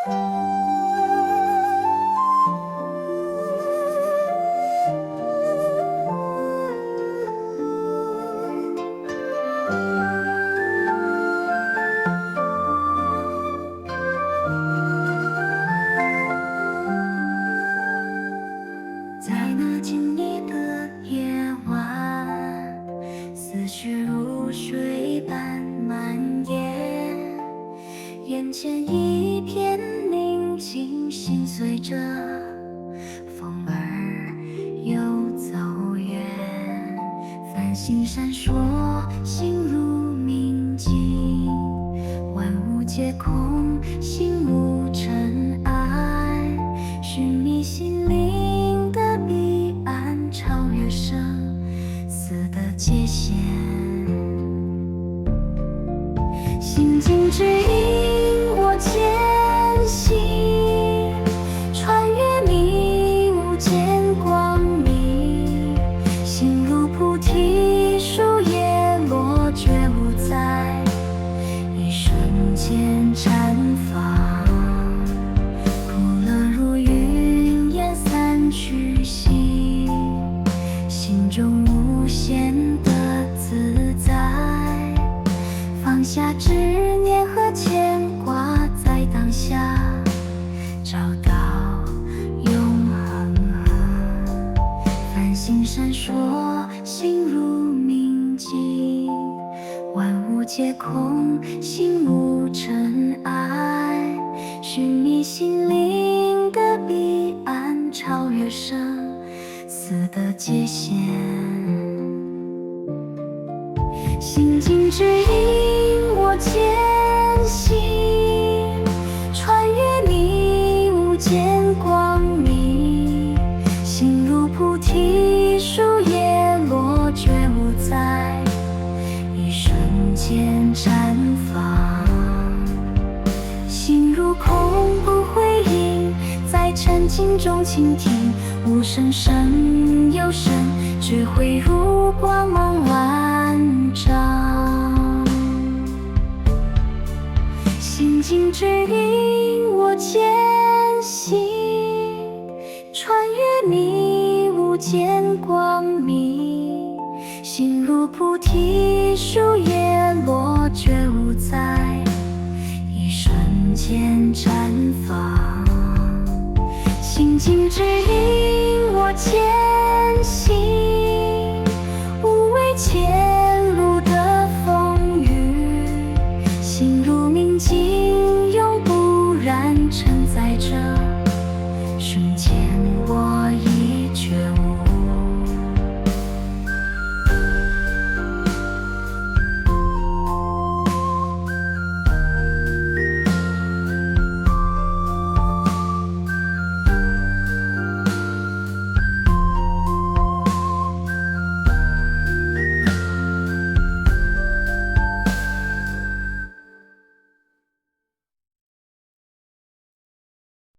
在那静谧的夜晚，思绪如水般蔓延，眼前一片宁静，心随着风儿游走远。繁星闪烁，心如明镜，万物皆空，心无尘埃，寻觅心灵的彼岸，超越生死的界限。心境指引我前行，穿越迷雾见光明。心如菩提树叶落，觉悟在一瞬间绽放。苦乐如云烟散去兮，心中无限的自在。放下执念和牵挂，在当下找到永恒。繁星闪烁，心如明镜，万物皆空，心无尘埃，寻觅心灵的彼岸，超越生死的界限。心境指引我前行，穿越迷雾见光明。心如菩提树叶落，觉悟在一瞬间绽放。心如空不回应，在沉静中倾听，无声胜有声，智慧如光芒万丈。心境指引我前行，穿越迷雾见光明。心如菩提树叶落，觉悟在一瞬间绽放。心境指引